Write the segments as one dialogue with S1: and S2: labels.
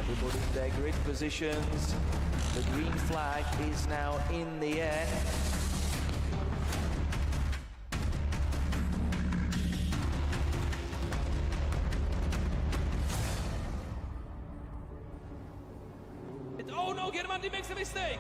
S1: Everybody in their grid positions. The green flag is now in the air.
S2: Oh no, Germandi makes a mistake!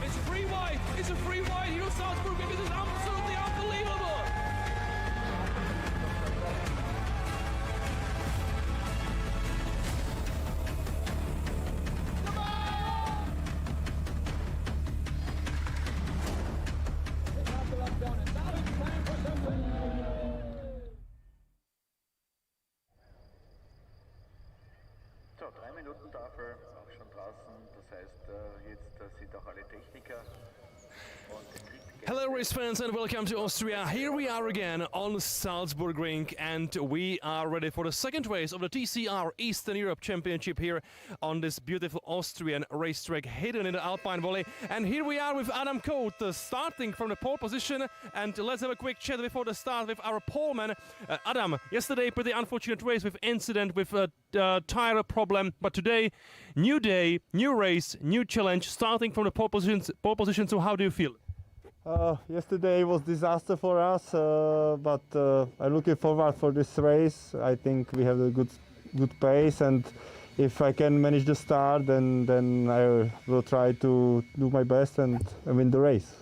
S2: It's a free wide! It's a free wide here at Salzburg Ring. This is absolutely unbelievable!
S3: So, 3 Minuten Tafel, auch schon draußen. Das heißt, jetzt sind auch alle Techniker.
S2: Hello race fans and welcome to Austria. Here we are again on Salzburg Ring and we are ready for the second race of the TCR Eastern Europe Championship here on this beautiful Austrian racetrack hidden in the Alpine Valley. And here we are with Adam Cote starting from the pole position, and let's have a quick chat before the start with our poleman. Adam, yesterday pretty unfortunate race with incident with a tire problem, but today new day, new race, new challenge starting from the pole position. So how do you feel?
S4: Yesterday was disaster for us, but I'm looking forward for this race. I think we have a good pace, and if I can manage the start, then I will try to do my best and win the race.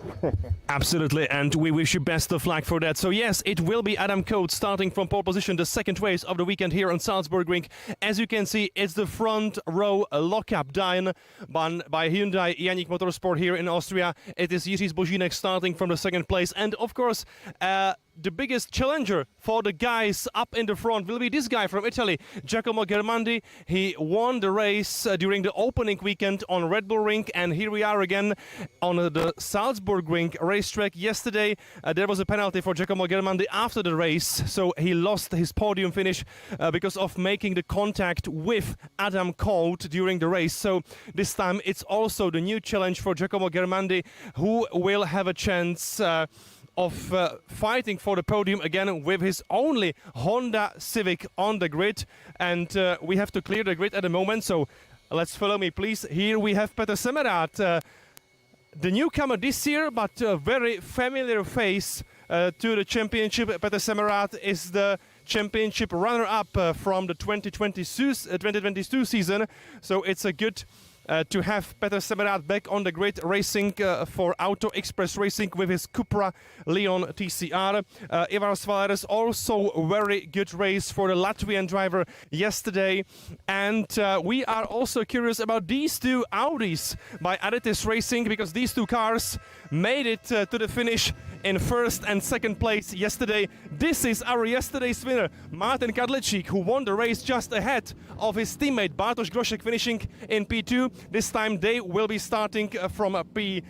S2: Absolutely, and we wish you best of luck for that. So yes, it will be Adam Cote starting from pole position, the second race of the weekend here on Salzburg Ring. As you can see, it's the front row lockup done by Hyundai Křenek Motorsport here in Austria. It is Jiří Zbožínek starting from the second place, and of course the biggest challenger for the guys up in the front will be this guy from Italy, Giacomo Germandi. He won the race during the opening weekend on Red Bull Ring, and here we are again on the Salzburg Ring racetrack. Yesterday there was a penalty for Giacomo Germandi after the race, so he lost his podium finish because of making the contact with Adam Cote during the race. So this time it's also the new challenge for Giacomo Germandi, who will have a chance of fighting for the podium again with his only Honda Civic on the grid. And we have to clear the grid at the moment, so let's follow me please. Here we have Peter Semmerat, the newcomer this year, but a very familiar face to the championship. Peter Semmerat is the championship runner-up from the 2022 season, so it's a good to have Peter Semmerat back on the grid racing for Auto Express Racing with his Cupra Leon TCR. Ivar Svaleres, also a very good race for the Latvian driver yesterday. And we are also curious about these two Audis by Additis Racing, because these two cars made it to the finish in first and second place yesterday. This is our yesterday's winner, Martin Kadlecik, who won the race just ahead of his teammate Bartosz Groszek, finishing in P2. This time they will be starting from P7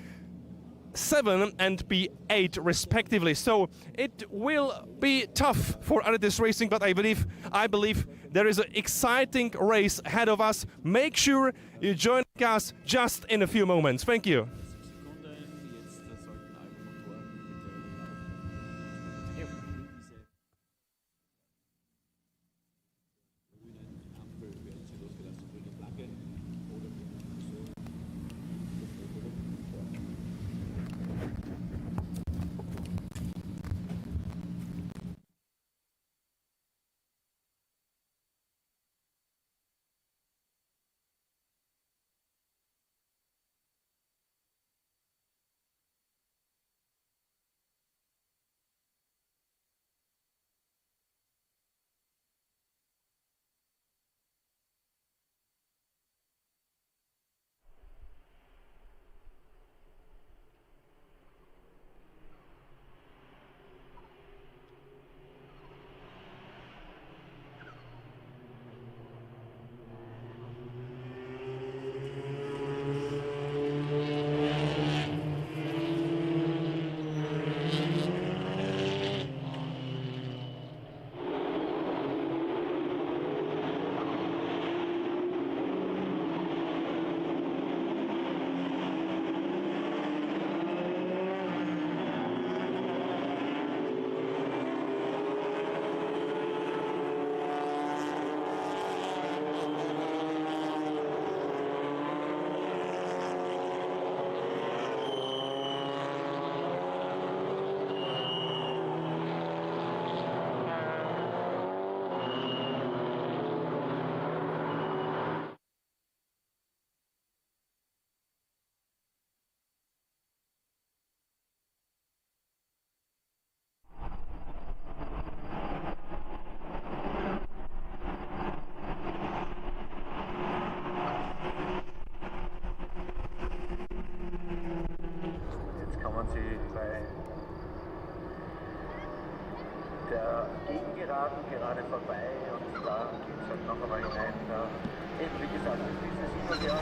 S2: and P8 respectively. So it will be tough for Additis Racing, but I believe there is an exciting race ahead of us. Make sure you join us just in a few moments. Thank you.
S3: der Gegengeraden gerade vorbei und da geht es halt noch einmal hinein. Eben wie gesagt, das ist ja.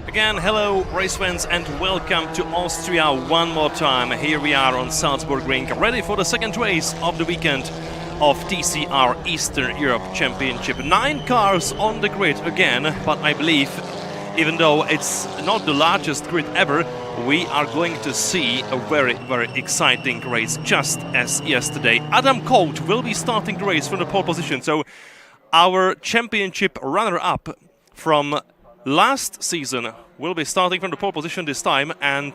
S2: Again, hello race fans and welcome to Austria one more time. Here we are on Salzburg Ring, ready for the second race of the weekend of TCR Eastern Europe Championship. 9 cars on the grid again, but I believe, even though it's not the largest grid ever, we are going to see a very, very exciting race, just as yesterday. Adam Colt will be starting the race from the pole position, so our championship runner-up from last season will be starting from the pole position this time, and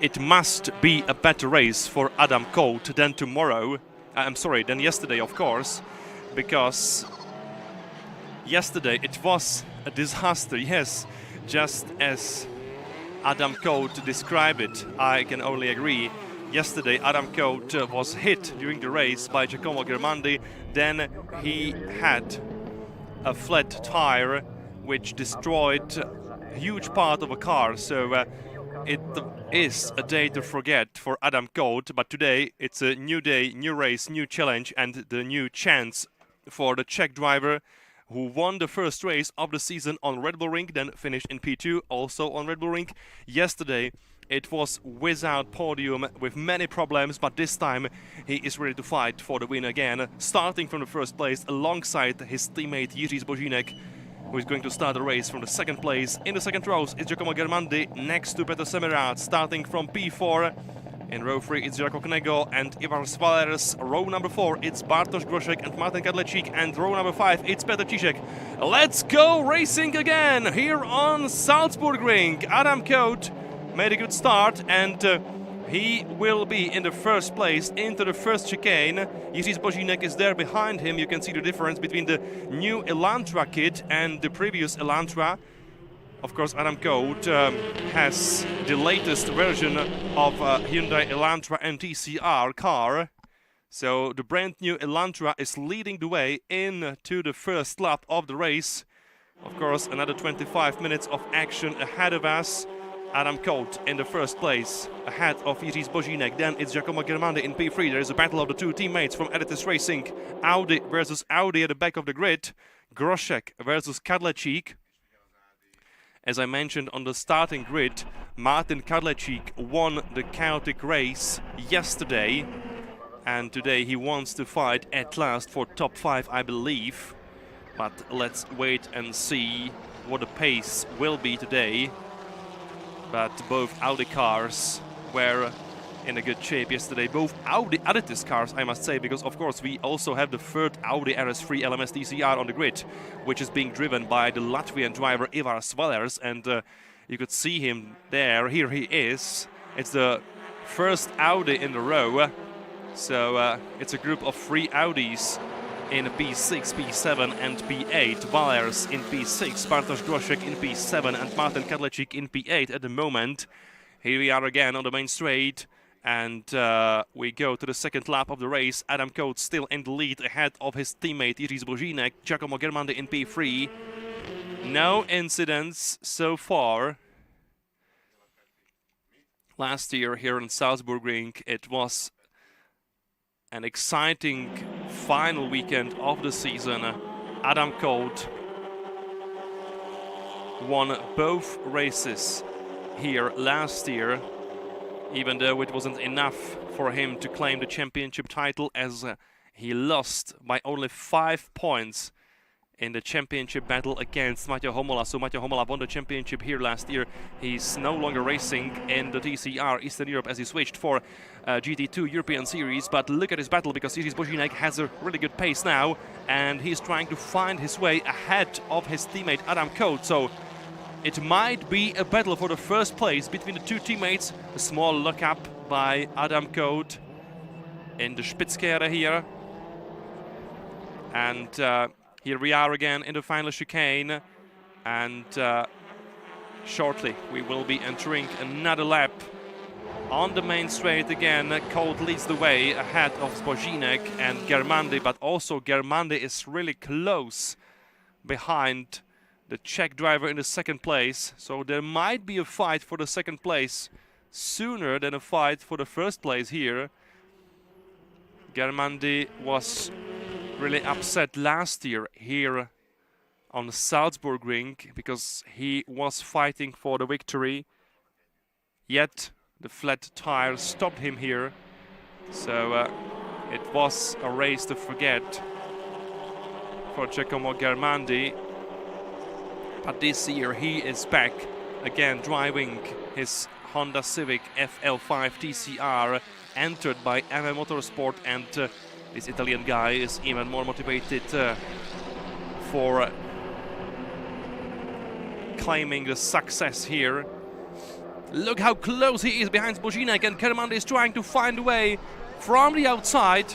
S2: it must be a better race for Adam Colt than tomorrow. Than yesterday, of course, because yesterday it was a disaster. Yes, just as Adam Colt described it, I can only agree. Yesterday, Adam Colt was hit during the race by Giacomo Germandi. Then he had a flat tire, which destroyed a huge part of a car. So it is a day to forget for Adam Colt, but today it's a new day, new race, new challenge, and the new chance for the Czech driver who won the first race of the season on Red Bull Ring, then finished in P2, also on Red Bull Ring. Yesterday it was without podium with many problems, but this time he is ready to fight for the win again, starting from the first place alongside his teammate Jiří Zbožínek, who is going to start the race from the second place. In the second rows is Giacomo Germandi next to Petr Semerat, starting from P4. In row 3 it's Jarko Knego and Ivar Svalers. Row number 4 it's Bartosz Groszek and Martin Kadlecik, and row number 5 it's Petr Cíšek. Let's go racing again here on Salzburg Ring. Adam Colt made a good start, and he will be in the first place into the first chicane. Jiří Zbožínek is there behind him. You can see the difference between the new Elantra kit and the previous Elantra. Of course, Adam Colt has the latest version of Hyundai Elantra and TCR car. So the brand new Elantra is leading the way into the first lap of the race. Of course, another 25 minutes of action ahead of us. Adam Colt in the first place, ahead of Jiří Zbožínek. Then it's Giacomo Germandi in P3. There is a battle of the two teammates from Editis Racing. Audi versus Audi at the back of the grid. Groszek versus Kadlecik. As I mentioned on the starting grid, Martin Kadlecik won the chaotic race yesterday. And today he wants to fight at last for top 5, I believe. But let's wait and see what the pace will be today. But both Audi cars were in a good shape yesterday. Both Audi Editis cars, I must say, because of course we also have the third Audi RS3 LMS TCR on the grid, which is being driven by the Latvian driver Ivar Svalers, and you could see him there. Here he is. It's the first Audi in the row. So it's a group of 3 Audis in P6, P7 and P8. Valers in P6, Bartosz Groszek in P7 and Martin Kadlecik in P8 at the moment. Here we are again on the main straight, and we go to the second lap of the race. Adam Colt still in the lead ahead of his teammate Jiří Zbožínek. Giacomo Germandi in P3. No incidents so far. Last year here in Salzburg Ring it was an exciting final weekend of the season. Adam Colt won both races here last year, even though it wasn't enough for him to claim the championship title, as he lost by only 5 points in the championship battle against Matej Homola. So Matej Homola won the championship here last year. He's no longer racing in the TCR Eastern Europe as he switched for GT2 European Series. But look at his battle, because Jiří Zbožínek has a really good pace now, and he's trying to find his way ahead of his teammate Adam Colt. So it might be a battle for the first place between the two teammates. A small lock-up by Adam Colt in the Spitzkehre here. And here we are again in the final chicane, and shortly we will be entering another lap on the main straight again. Colt leads the way ahead of Zbožínek and Germandi, but also Germandi is really close behind the Czech driver in the second place. So there might be a fight for the second place sooner than a fight for the first place here. Germandi was really upset last year here on the Salzburg Ring because he was fighting for the victory, yet the flat tire stopped him here. So it was a race to forget for Giacomo Germandi. But this year he is back again driving his Honda Civic FL5 TCR, entered by TCR Motorsport, and this Italian guy is even more motivated for claiming the success here. Look how close he is behind Zbozinek, and Germandi is trying to find a way from the outside.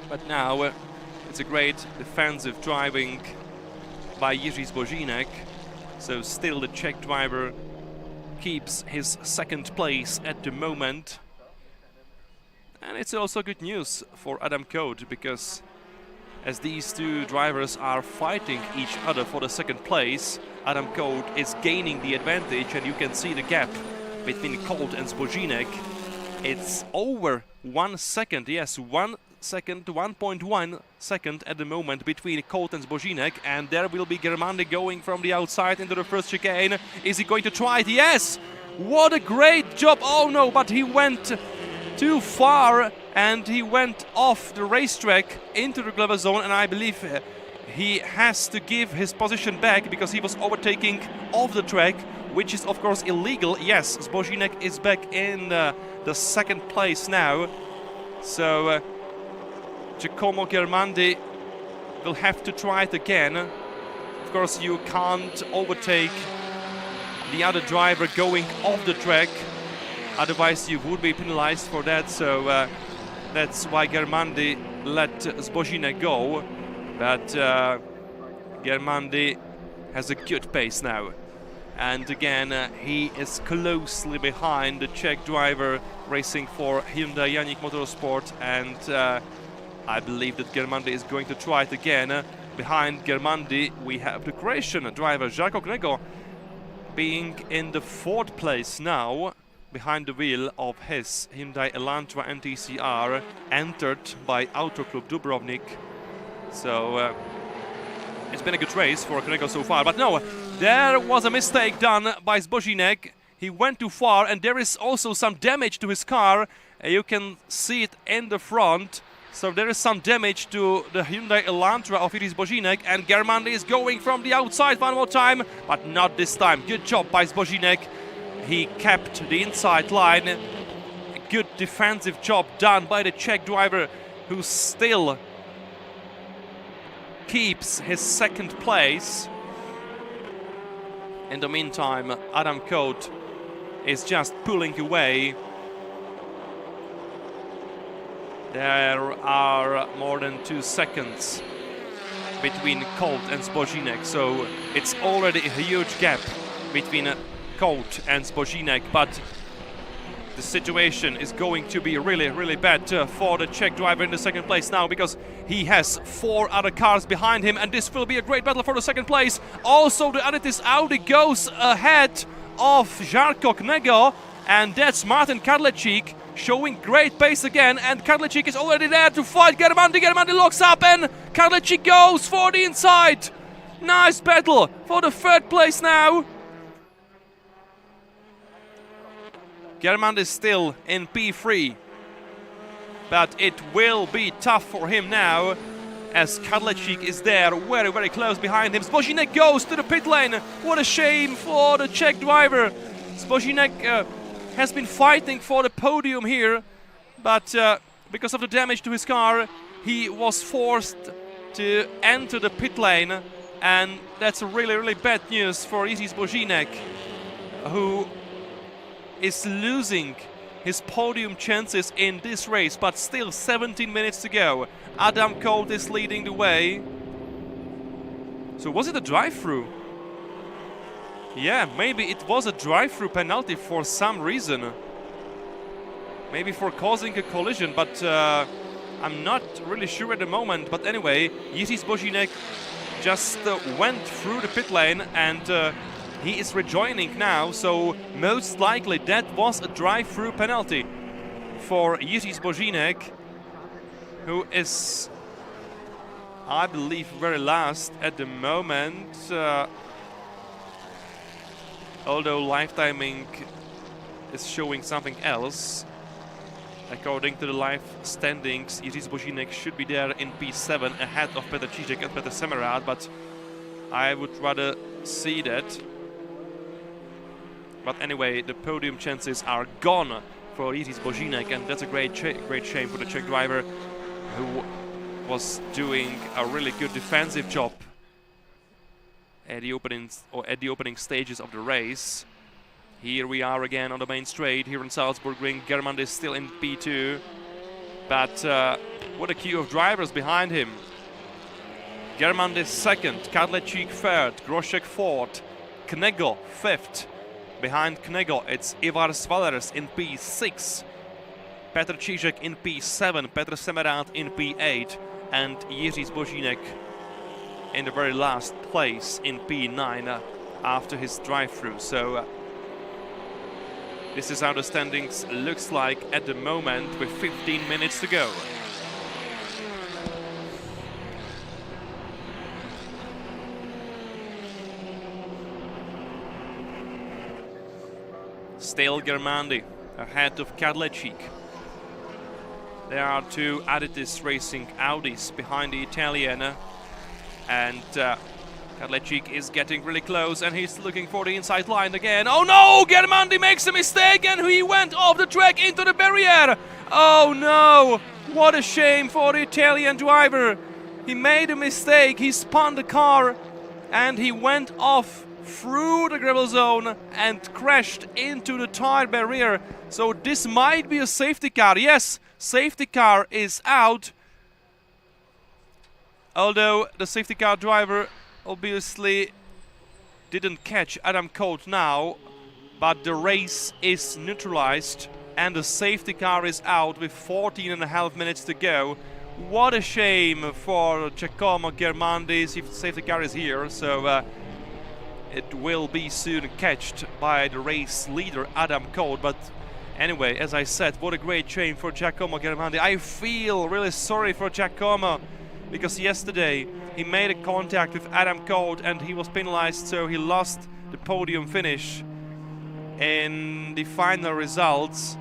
S2: But now it's a great defensive driving by Jiří Zbozinek. So still the Czech driver keeps his second place at the moment. And it's also good news for Adam Cote, because as these two drivers are fighting each other for the second place, Adam Cote is gaining the advantage, and you can see the gap between Cote and Zbozinek. It's over 1 second, yes, 1 second, 1.1 second at the moment between Cote and Zbozinek, and there will be Germandi going from the outside into the first chicane. Is he going to try it? Yes! What a great job! Oh no, but he went too far and he went off the racetrack into the Glover zone, and I believe he has to give his position back because he was overtaking off the track, which is of course illegal. Yes, Zbozinek is back in the second place now. So Giacomo Germandi will have to try it again. Of course, you can't overtake the other driver going off the track, otherwise you would be penalized for that. So that's why Germandi let Zbozinek go. But Germandi has a good pace now. And again, he is closely behind the Czech driver racing for Hyundai Křenek Motorsport, and I believe that Germandi is going to try it again. Behind Germandi, we have the Croatian driver Žarko Knego being in the 4th place now, behind the wheel of his Hyundai Elantra NTCR, entered by Auto Club Dubrovnik. So it's been a good race for Knego so far, but no, there was a mistake done by Zbozinek. He went too far, and there is also some damage to his car. You can see it in the front. So there is some damage to the Hyundai Elantra of Jiří Zbozinek, and Germandi is going from the outside one more time, but not this time. Good job by Zbozinek. He kept the inside line. A good defensive job done by the Czech driver, who still keeps his second place. In the meantime, Adam Cote is just pulling away. There are more than 2 seconds between Cote and Zbozinek, so it's already a huge gap between Cote and Zbozinek, but the situation is going to be really, really bad for the Czech driver in the second place now, because he has 4 other cars behind him, and this will be a great battle for the second place. Also, the Adetis Audi goes ahead of Žarko Knego, and that's Martin Kadlecik showing great pace again, and Kadlecik is already there to fight Germandi. Germandi locks up, and Kadlecik goes for the inside. Nice battle for the 3rd place now. Germandi is still in P3, but it will be tough for him now, as Kadlecik is there very, very close behind him. Zbozinek goes to the pit lane. What a shame for the Czech driver. Zbozinek has been fighting for the podium here, but because of the damage to his car, he was forced to enter the pit lane, and that's really, really bad news for Jiří Zbozinek, who is losing his podium chances in this race, but still 17 minutes to go. Adam Cote is leading the way. So was it a drive-through? Yeah, maybe it was a drive-through penalty for some reason. Maybe for causing a collision, but I'm not really sure at the moment. But anyway, Jiří Zbozinek just went through the pit lane, and he is rejoining now. So most likely that was a drive-through penalty for Jiří Zbožínek, who is, I believe, very last at the moment. Although live timing is showing something else. According to the live standings, Jiří Zbožínek should be there in P7 ahead of Petr Čížek and Petr Semerad, but I would rather see that. But anyway, the podium chances are gone for Jiří Zbožínek, and that's a great shame for the Czech driver, who was doing a really good defensive job at the opening stages of the race. Here we are again on the main straight here in Salzburg Ring. Germán is still in P2, but what a queue of drivers behind him. Germán is second, Kadlecik third, Grošek fourth, Knego fifth. Behind Knego, it's Ivar Svalers in P6, Petr Čížek in P7, Petr Semerad in P8, and Jiří Zbožínek in the very last place in P9 after his drive-through. So this is how the standings looks like at the moment with 15 minutes to go. Still Germandi ahead of Kadlecik. There are two Adidas Racing Audis behind the Italian, and Kadlecik is getting really close, and he's looking for the inside line again. Oh no! Germandi makes a mistake, and he went off the track into the barrier. Oh no! What a shame for the Italian driver. He made a mistake. He spun the car, and he went off through the gravel zone and crashed into the tire barrier. So this might be a safety car. Yes, safety car is out. Although the safety car driver obviously didn't catch Adam Colt now, but the race is neutralized and the safety car is out with 14.5 minutes to go. What a shame for Giacomo Germandi's safety car is here, so it will be soon catched by the race leader Adam Colt. But anyway, as I said, what a great shame for Giacomo Germandi. I feel really sorry for Giacomo, because yesterday he made a contact with Adam Colt and he was penalized, so he lost the podium finish. In the final results,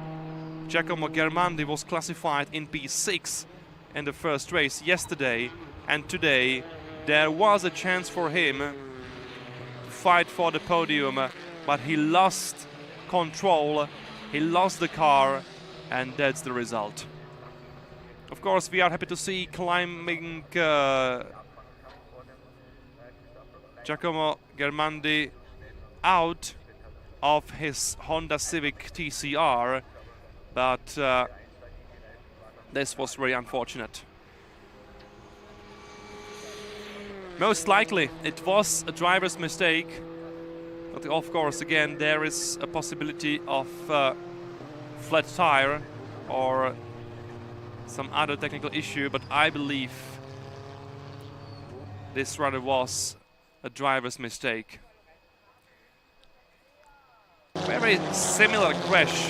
S2: Giacomo Germandi was classified in P6 in the first race yesterday, and today there was a chance for him to fight for the podium, but he lost control, he lost the car, and that's the result. Of course, we are happy to see climbing Giacomo Germandi out of his Honda Civic TCR, but this was very unfortunate. Most likely it was a driver's mistake, but of course again there is a possibility of flat tire or some other technical issue, but I believe this rather was a driver's mistake. Very similar crash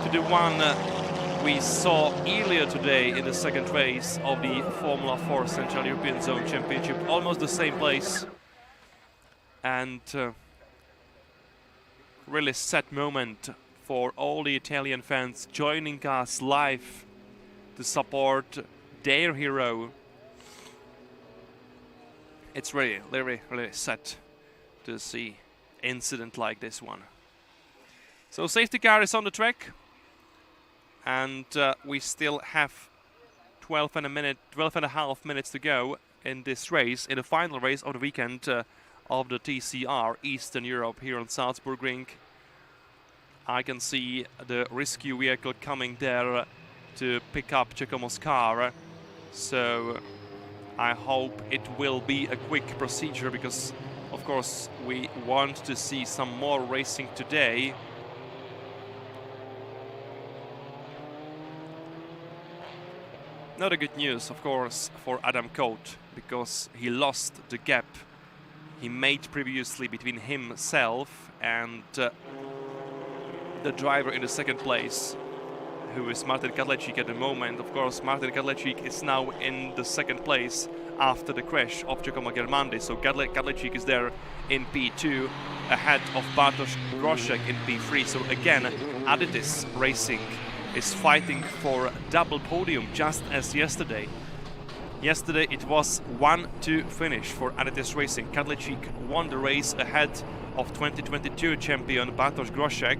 S2: to the one we saw earlier today in the second race of the Formula 4 Central European Zone Championship. Almost the same place, and really sad moment for all the Italian fans joining us live to support their hero. It's really, really, really sad to see incident like this one. So safety car is on the track, and we still have 12.5 minutes to go in this race, in the final race of the weekend of the TCR Eastern Europe here on Salzburg Ring. I can see the rescue vehicle coming there to pick up Giacomo's car, so I hope it will be a quick procedure, because of course we want to see some more racing today. Not a good news, of course, for Adam Colt, because he lost the gap he made previously between himself and the driver in the second place. who is Martin Kadlecik at the moment. Of course, Martin Kadlecik is now in the second place after the crash of Giacomo Germandi. So Kadlecik is there in P2 ahead of Bartosz Groszek in P3. So again, Adidas Racing is fighting for a double podium just as yesterday. Yesterday it was 1-2 finish for Adidas Racing. Kadlecik won the race ahead of 2022 champion Bartosz Groszek.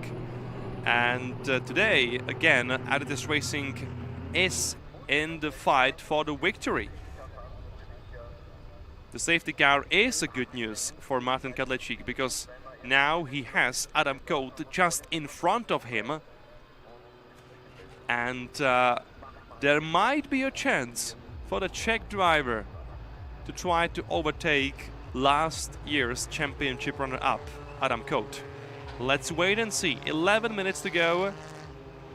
S2: And today, again, Adidas Racing is in the fight for the victory. The safety car is a good news for Martin Kadlecik, because now he has Adam Coate just in front of him. And there might be a chance for the Czech driver to try to overtake last year's championship runner-up, Adam Coate. Let's wait and see. 11 minutes to go,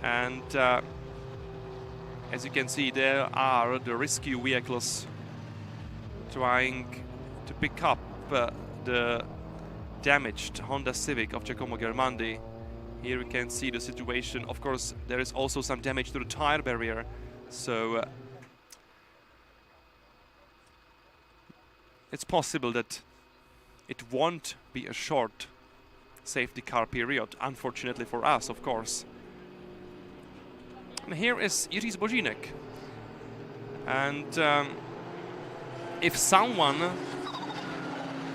S2: and as you can see, there are the rescue vehicles trying to pick up the damaged Honda Civic of Giacomo Germandi. Here we can see the situation. Of course, there is also some damage to the tire barrier, so it's possible that it won't be a short safety car period, unfortunately for us, of course. And here is Jiří Zbožínek. And if someone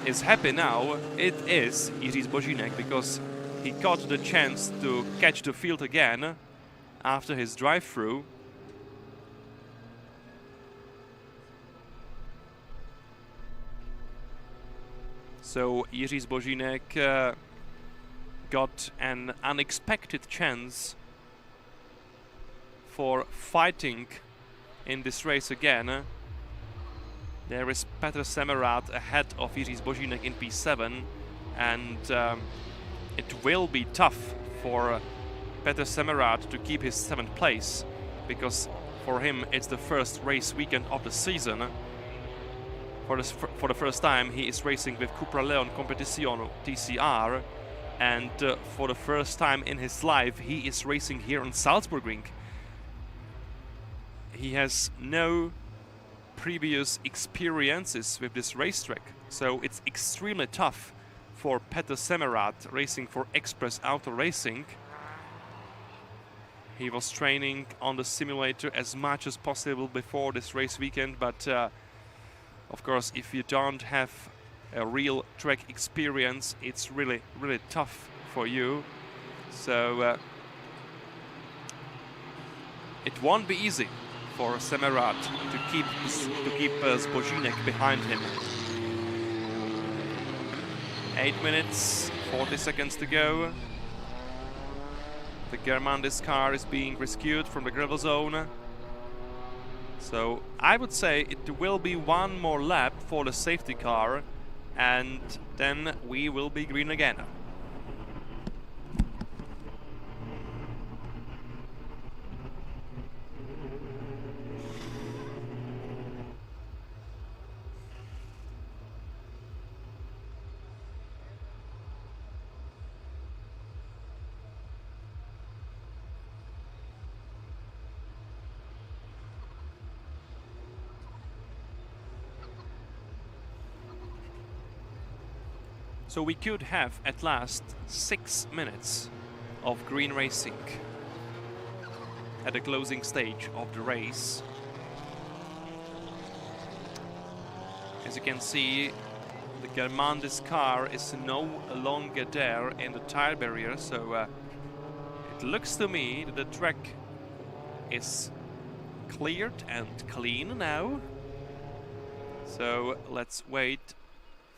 S2: is happy now, it is Jiří Zbožínek, because he got the chance to catch the field again after his drive-through. So Jiří Zbožínek got an unexpected chance for fighting in this race again. There is Petr Semerád ahead of Jiří Zbožínek in P7, and it will be tough for Petr Semerád to keep his 7th place, because for him it's the first race weekend of the season. For the first time he is racing with Cupra Leon Competizione TCR, and for the first time in his life he is racing here on Salzburg Ring. He has no previous experiences with this racetrack, so it's extremely tough for Petr Semerád racing for Express Auto Racing. He was training on the simulator as much as possible before this race weekend, but of course, if you don't have a real track experience, it's really tough for you. So it won't be easy for Semerád to keep Zbožínek behind him. 8 minutes, 40 seconds to go. The Germandis car is being rescued from the gravel zone. So I would say it will be one more lap for the safety car, and then we will be green again. So we could have at last 6 minutes of green racing at the closing stage of the race. As you can see, the Germandis car is no longer there in the tire barrier, so it looks to me that the track is cleared and clean now. So let's wait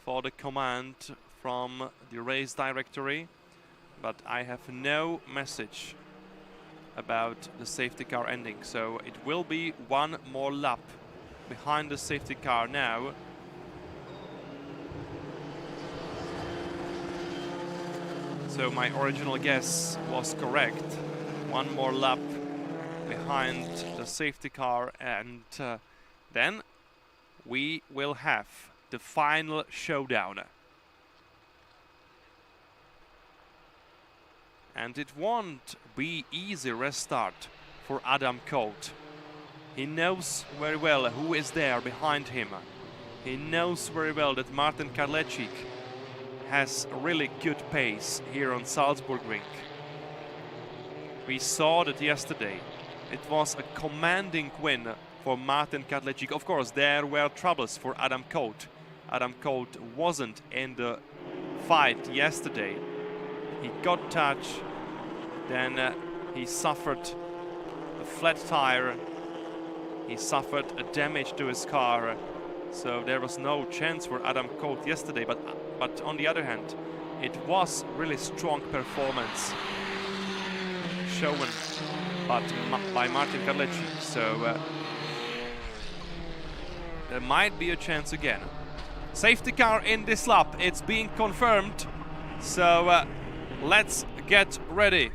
S2: for the command from the race directory, but I have no message about the safety car ending, so it will be one more lap behind the safety car now. So my original guess was correct. One more lap behind the safety car, and then we will have the final showdown. And it won't be easy restart for Adam Colt. He knows very well who is there behind him. He knows very well that Martin Kadlecik has really good pace here on Salzburg Ring. We saw that yesterday. It was a commanding win for Martin Kadlecik. Of course, there were troubles for Adam Colt. Adam Colt wasn't in the fight yesterday. He got touch, then he suffered a flat tire. He suffered a damage to his car. So there was no chance for Adam Colt yesterday, but on the other hand, it was really strong performance shown by Martin Kadlecik. So there might be a chance again. Safety car in this lap, it's being confirmed. So let's get ready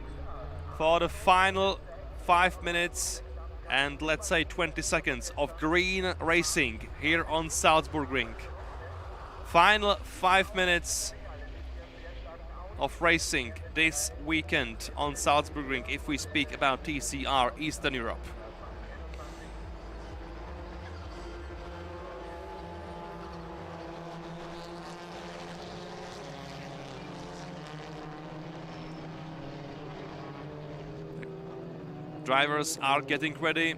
S2: for the final 5 minutes and let's say 20 seconds of green racing here on Salzburg Ring. Final 5 minutes of racing this weekend on Salzburg Ring if we speak about TCR Eastern Europe. Drivers are getting ready,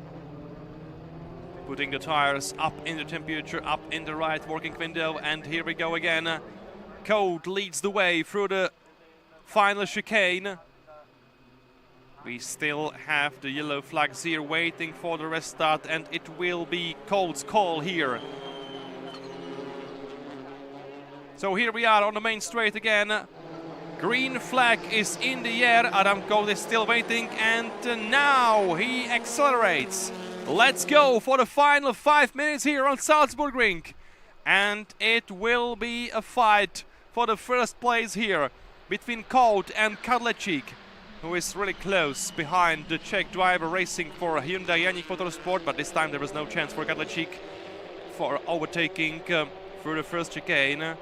S2: putting the tires up in the temperature, up in the right working window, and here we go again. Colt leads the way through the final chicane. We still have the yellow flags here waiting for the restart, and it will be Colt's call here. So here we are on the main straight again. Green flag is in the air. Adam Colt is still waiting, and now he accelerates. Let's go for the final 5 minutes here on Salzburg Ring. And it will be a fight for the first place here between Colt and Kadlecik, who is really close behind the Czech driver racing for Hyundai Křenek Motorsport, but this time there was no chance for Kadlecik for overtaking through the first chicane.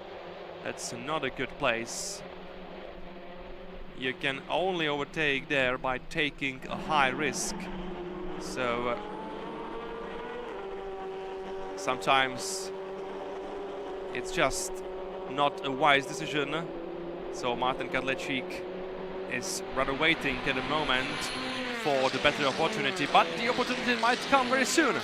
S2: That's not a good place. You can only overtake there by taking a high risk. So sometimes it's just not a wise decision. So Martin Kadlecik is rather waiting at the moment for the better opportunity, but the opportunity might come very soon.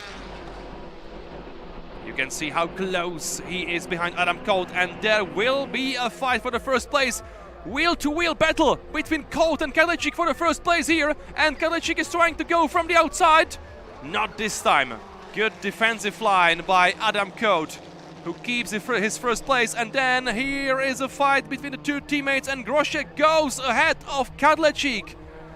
S2: You can see how close he is behind Adam Colt, and there will be a fight for the first place. Wheel-to-wheel battle between Colt and Kadlecik for the first place here, and Kadlecik is trying to go from the outside. Not this time. Good defensive line by Adam Colt, who keeps his first place, and then here is a fight between the two teammates, and Groszek goes ahead of Kadlecik.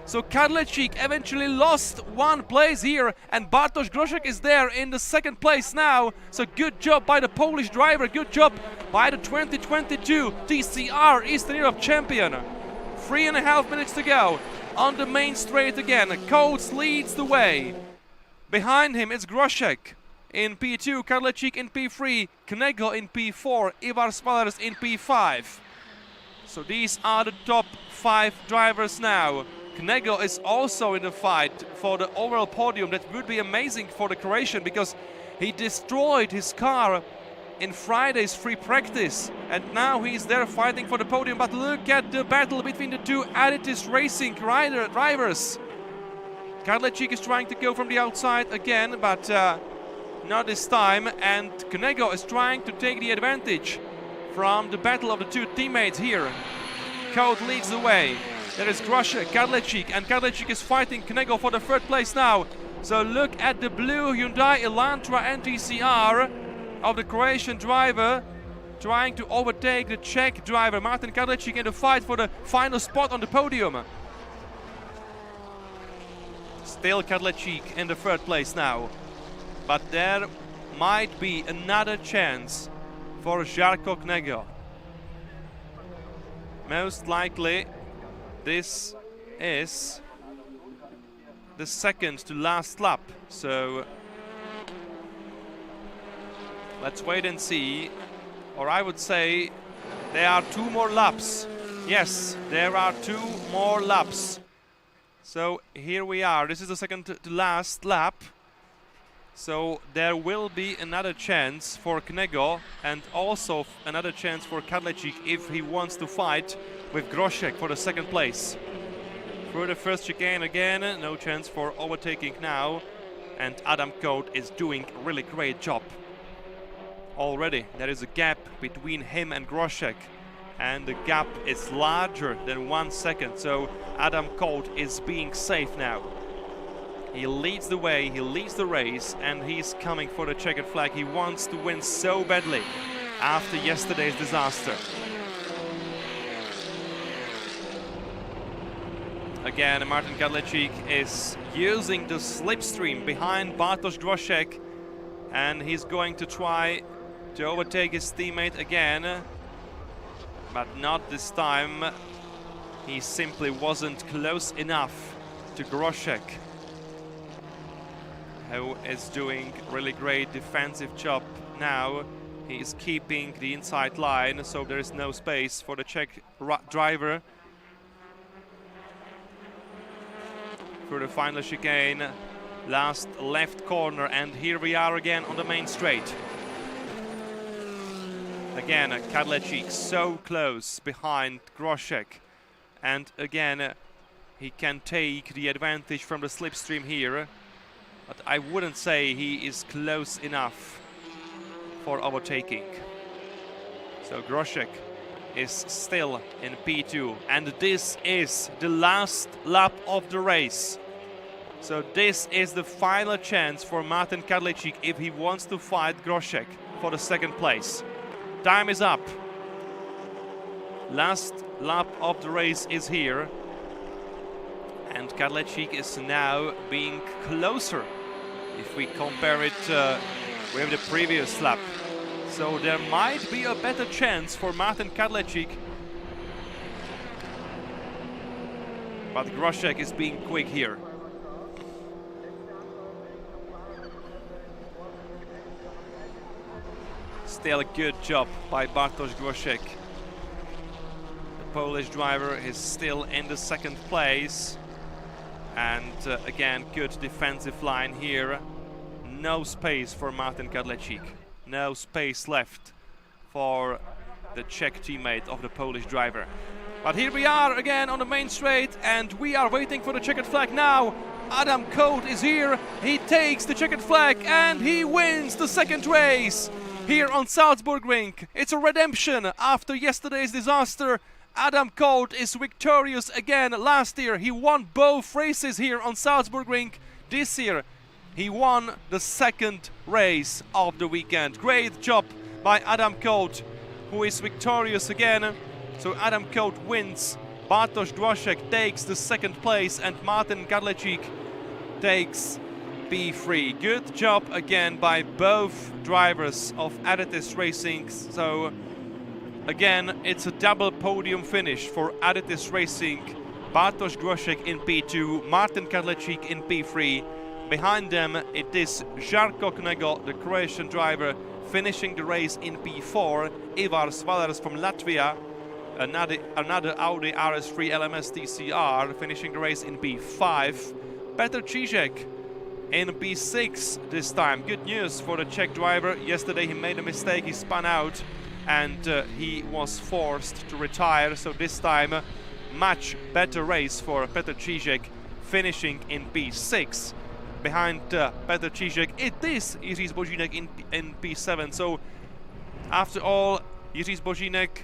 S2: So Kadlecik eventually lost one place here, and Bartosz Groszek is there in the second place now. So good job by the Polish driver, good job by the 2022 TCR Eastern Europe champion. 3.5 minutes to go on the main straight again. Coates leads the way. Behind him it's Groszek in P2, Kadlecik in P3, Knego in P4, Ivar Smalers in P5. So these are the top 5 drivers now. Knego is also in the fight for the overall podium. That would be amazing for the Croatian, because he destroyed his car in Friday's free practice, and now he's there fighting for the podium. But look at the battle between the two Additis Racing drivers. Kadlecik is trying to go from the outside again, but not this time, and Knego is trying to take the advantage from the battle of the two teammates here. Colt leads the way. There is Groszek, Kadlecik, and Kadlecik is fighting Knego for the third place now. So look at the blue Hyundai Elantra NTCR of the Croatian driver trying to overtake the Czech driver Martin Kadlecik in the fight for the final spot on the podium. Still Kadlecik in the third place now, but there might be another chance for Žarko Knego. Most likely this is the second to last lap, so let's wait and see. Or I would say there are 2 more laps. Yes, there are 2 more laps. So here we are. This is the second to last lap. So there will be another chance for Knego and also another chance for Kadlecik if he wants to fight with Groszek for the second place. Through the first chicane again, no chance for overtaking now. And Adam Cote is doing a really great job. Already there is a gap between him and Groszek. And the gap is larger than 1 second. So Adam Cote is being safe now. He leads the way, he leads the race, and he's coming for the checkered flag. He wants to win so badly after yesterday's disaster. Again, Martin Kadlecik is using the slipstream behind Bartosz Groszek, and he's going to try to overtake his teammate again, but not this time. He simply wasn't close enough to Groszek, who is doing really great defensive job now. He is keeping the inside line, so there is no space for the Czech driver. Through the final chicane, last left corner, and here we are again on the main straight. Again, Kadlecik so close behind Groszek, and again he can take the advantage from the slipstream here. But I wouldn't say he is close enough for overtaking. So Groszek is still in P2, and this is the last lap of the race. So this is the final chance for Martin Kadlecik if he wants to fight Groszek for the second place. Time is up. Last lap of the race is here. And Kadlecik is now being closer if we compare it with the previous lap. So there might be a better chance for Martin Kadlecik. But Groszek is being quick here. Still a good job by Bartosz Groszek. The Polish driver is still in the second place. And again, good defensive line here. No space for Martin Kadlecik. No space left for the Czech teammate of the Polish driver. But here we are again on the main straight, and we are waiting for the checkered flag now. Adam Cote is here. He takes the checkered flag and he wins the second race here on Salzburg Ring. It's a redemption after yesterday's disaster. Adam Cote is victorious again. Last year he won both races here on Salzburg Ring. This year he won the second race of the weekend. Great job by Adam Cote, who is victorious again. So Adam Cote wins. Bartosz Groszek takes the second place, and Martin Kadlecik takes P3. Good job again by both drivers of Adidas Racing. So again, it's a double podium finish for Adidas Racing. Bartosz Groszek in P2, Martin Kadlecik in P3. Behind them it is Žarko Knego, the Croatian driver, finishing the race in P4. Ivar Svalers from Latvia, another Audi RS3 LMS TCR, finishing the race in P5. Petr Cížek in P6 this time. Good news for the Czech driver. Yesterday he made a mistake, he spun out, and he was forced to retire. So this time, much better race for Petr Cížek, finishing in P6. Behind Petr Cížek, it is Jiří Zbožínek in P7. So after all, Jiří Zbožínek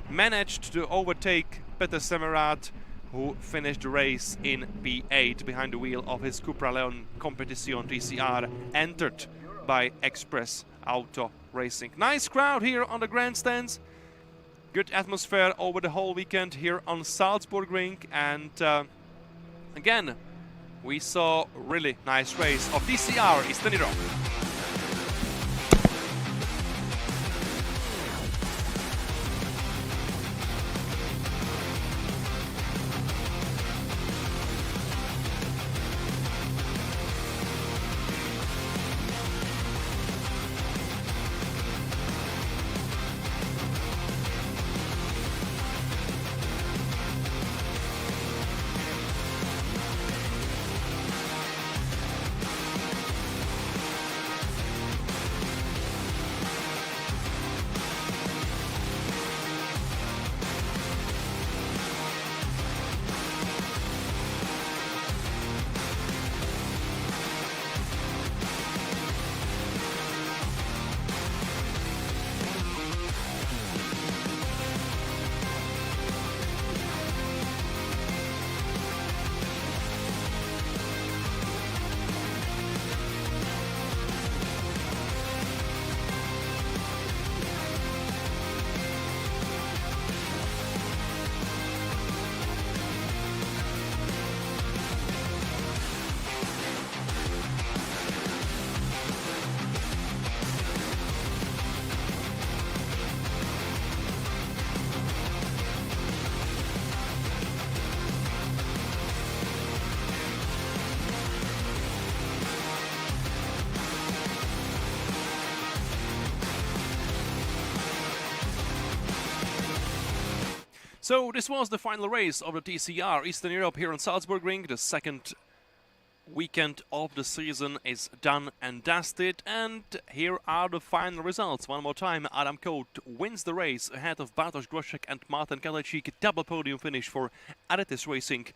S2: managed to overtake Petr Semerat, who finished the race in P8 behind the wheel of his Cupra Leon Competition TCR, entered by Express Auto Racing. Nice crowd here on the grandstands. Good atmosphere over the whole weekend here on Salzburg Ring, and again we saw a really nice race of TCR Eastern Europe. So this was the final race of the TCR Eastern Europe here on Salzburg Ring. The second weekend of the season is done and dusted, and here are the final results. One more time, Adam Cote wins the race ahead of Bartosz Groszek and Martin Kadlecik. Double podium finish for Adetis Racing.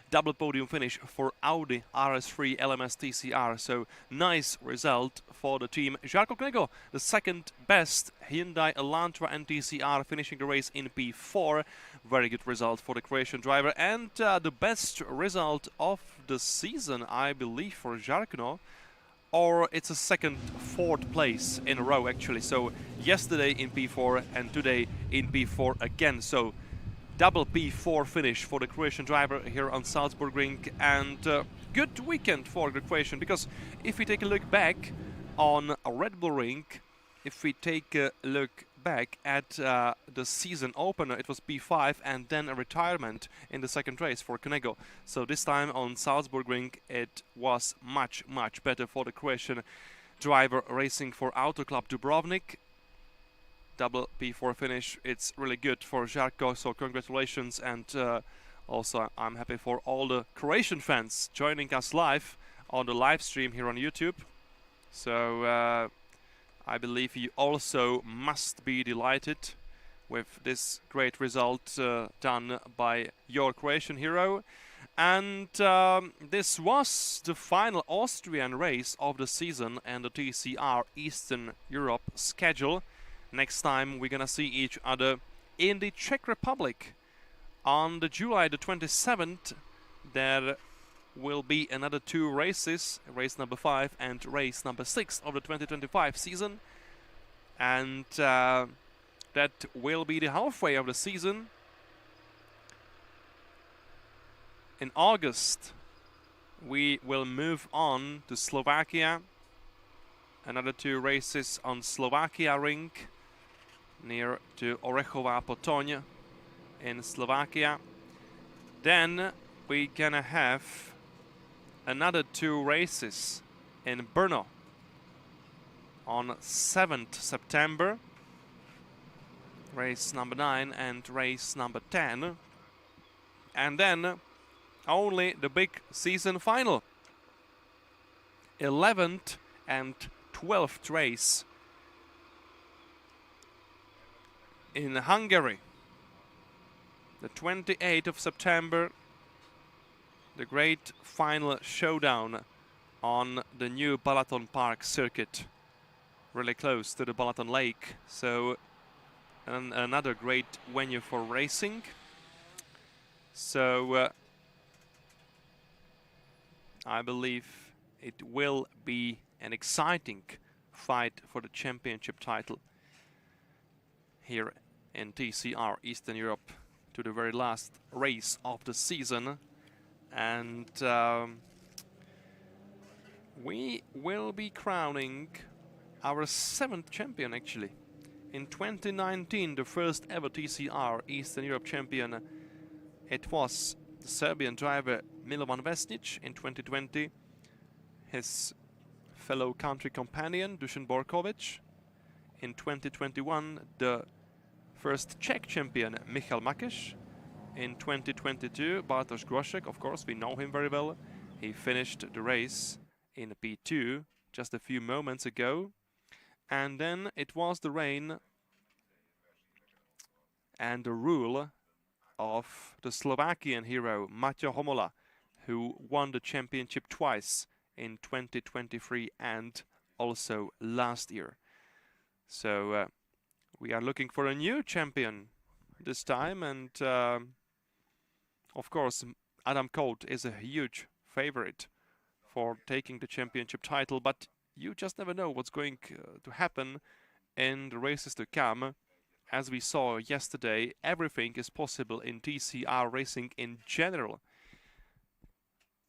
S2: Double podium finish for Audi RS3 LMS TCR. So nice result for the team. Žarko Knego, the second best Hyundai Elantra and TCR, finishing the race in P4. Very good result for the Croatian driver, and the best result of the season, I believe, for Žarko. Or it's a fourth place in a row actually. So yesterday in P4 and today in P4 again. So double P4 finish for the Croatian driver here on Salzburg Ring, and good weekend for the Croatian, because if we take a look back on a Red Bull Ring, if we take a look back at the season opener, it was P5 and then a retirement in the second race for Knego. So this time on Salzburg Ring it was much better for the Croatian driver racing for Auto Club Dubrovnik. Double P4 finish, it's really good for Žarko, so congratulations, and also I'm happy for all the Croatian fans joining us live on the live stream here on YouTube. So I believe you also must be delighted with this great result done by your Croatian hero. And this was the final Austrian race of the season and the TCR Eastern Europe schedule. Next time we're gonna see each other in the Czech Republic on July the 27th. There will be another two races, race number 5 and race number 6 of the 2025 season, and that will be the halfway of the season. In August we will move on to Slovakia, another two races on Slovakia Ring near to Orechová Potoň in Slovakia. Then we're gonna have another two races in Brno on 7th September, race number 9 and race number 10, and then only the big season final, 11th and 12th race in Hungary, the 28th of September, the great final showdown on the new Balaton Park circuit, really close to the Balaton Lake. So another great venue for racing. So I believe it will be an exciting fight for the championship title here in TCR Eastern Europe, to the very last race of the season. And we will be crowning our 7th champion actually. In 2019, the first ever TCR Eastern Europe champion, it was the Serbian driver Milovan Vesnic. In 2020, his fellow country companion Dusan Borkovic. In 2021, the first Czech champion Michal Makeš. In 2022, Bartosz Groszek, of course, we know him very well. He finished the race in P2 just a few moments ago. And then it was the reign and the rule of the Slovakian hero Matej Homola, who won the championship twice in 2023 and also last year. So we are looking for a new champion this time, and of course Adam Cote is a huge favorite for taking the championship title, but you just never know what's going to happen in the races to come. As we saw yesterday, everything is possible in TCR racing in general.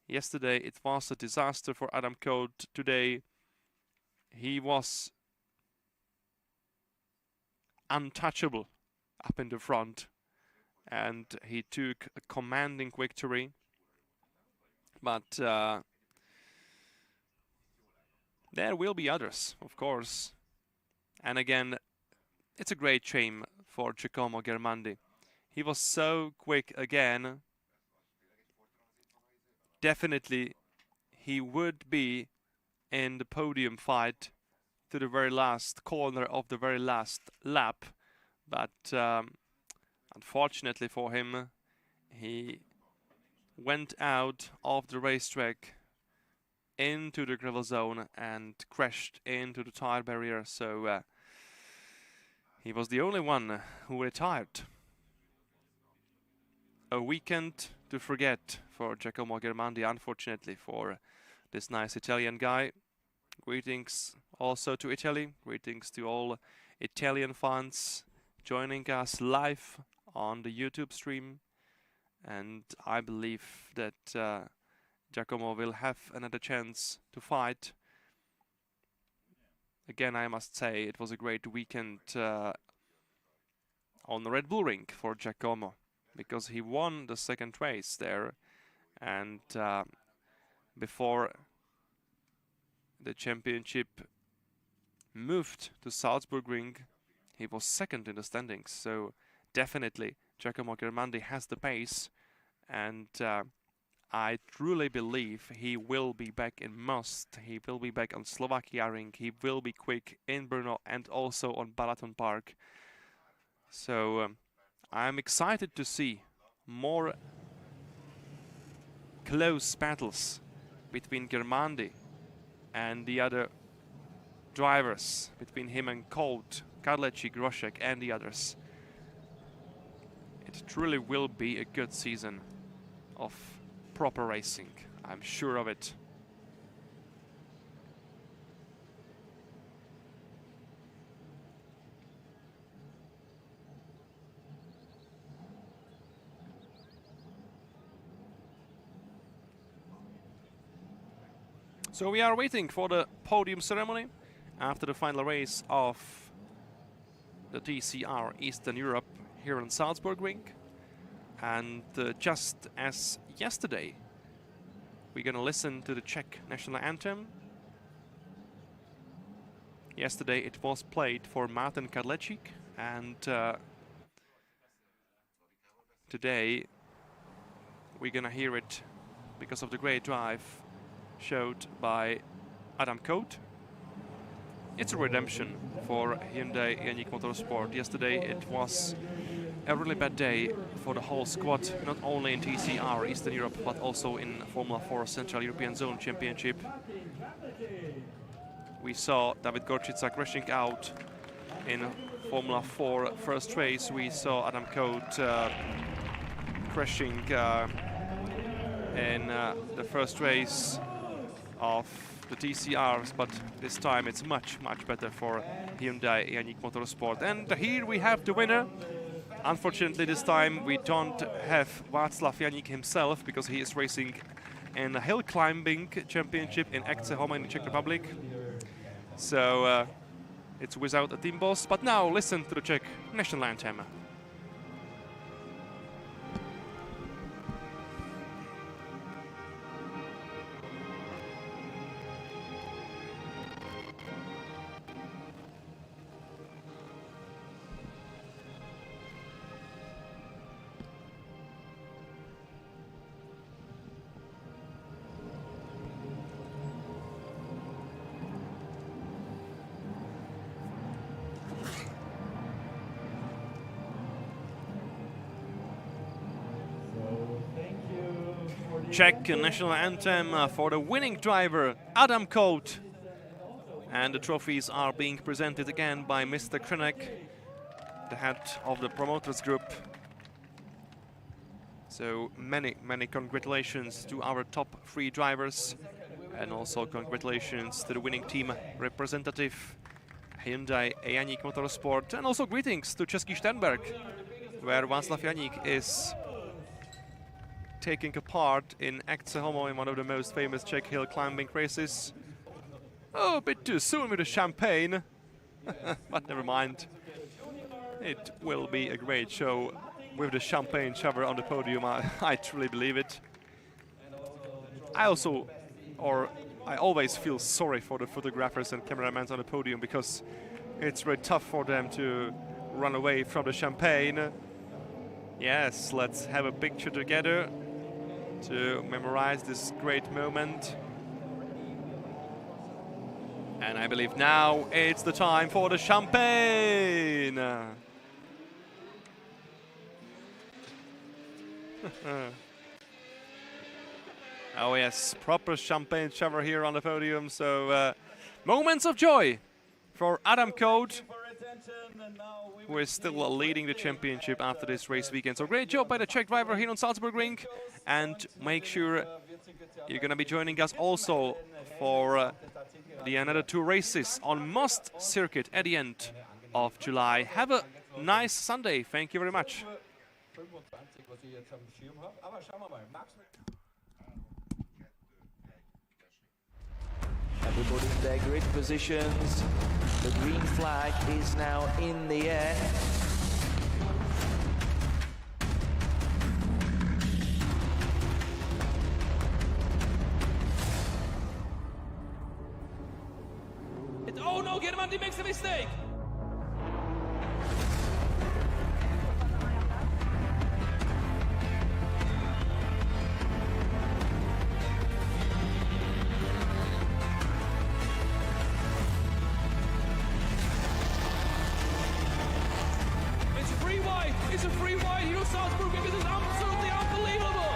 S2: Yesterday it was a disaster for Adam Cote. Today he was untouchable up in the front, and he took a commanding victory. But there will be others, of course. And again, it's a great shame for Giacomo Germandi. He was so quick again. Definitely he would be in the podium fight to the very last corner of the very last lap, but unfortunately for him, he went out of the racetrack into the gravel zone and crashed into the tire barrier, so he was the only one who retired. A weekend to forget for Giacomo Germandi, unfortunately, for this nice Italian guy. Greetings also to Italy, greetings to all Italian fans joining us live on the YouTube stream, and I believe that Giacomo will have another chance to fight. Again, I must say it was a great weekend on the Red Bull Ring for Giacomo, because he won the second race there, and before the championship moved to Salzburg Ring, he was second in the standings. So definitely Giacomo Germandi has the pace, and I truly believe he will be back in Most. He will be back on Slovakia Ring. He will be quick in Brno and also on Balaton Park. So I'm excited to see more close battles between Germandi and the other drivers, between him and Colt, Kadlecik, Groszek and the others. It truly will be a good season of proper racing, I'm sure of it. So we are waiting for the podium ceremony after the final race of the TCR Eastern Europe here on Salzburg Ring. And just as yesterday, we're going to listen to the Czech national anthem. Yesterday it was played for Martin Kadlecik, and today we're going to hear it because of the great drive showed by Adam Cote. It's a redemption for Hyundai Křenek Motorsport. Yesterday it was a really bad day for the whole squad, not only in TCR Eastern Europe but also in Formula 4 Central European Zone Championship. We saw David Gorčica crashing out in Formula 4 first race. We saw Adam Cote crashing in the first race of the TCRs, but this time it's much better for Hyundai Křenek Motorsport. And here we have the winner. Unfortunately this time we don't have Václav Janík himself, because he is racing in a hill climbing championship in Ecce-Homo in the Czech Republic. So it's without a team boss. But now listen to the Czech national anthem. Czech national anthem for the winning driver Adam Cote, and the trophies are being presented again by Mr. Křenek, the head of the promoters group. So many congratulations to our top 3 drivers, and also congratulations to the winning team representative Hyundai Křenek Motorsport, and also greetings to Český Šternberg, where Václav Janík is taking a part in Ecce-Homo in one of the most famous Czech hill climbing races. Oh, a bit too soon with the champagne, but never mind. It will be a great show with the champagne shower on the podium. I truly believe it. I always feel sorry for the photographers and cameramen on the podium, because it's very tough for them to run away from the champagne. Yes, let's have a picture together to memorize this great moment. And I believe now it's the time for the champagne. Oh yes, proper champagne shower here on the podium. So moments of joy for Adam Coate, who is still leading the championship after this race weekend. So great job by the Czech driver here on Salzburg Ring, and make sure you're going to be joining us also for the another 2 races on Most Circuit at the end of July. Have a nice Sunday. Thank you very much.
S1: Everybody in their grid positions. The green flag is now in the air.
S5: Oh no, get him on, he makes a mistake! It's a free wide here at Salzburg. This is absolutely unbelievable!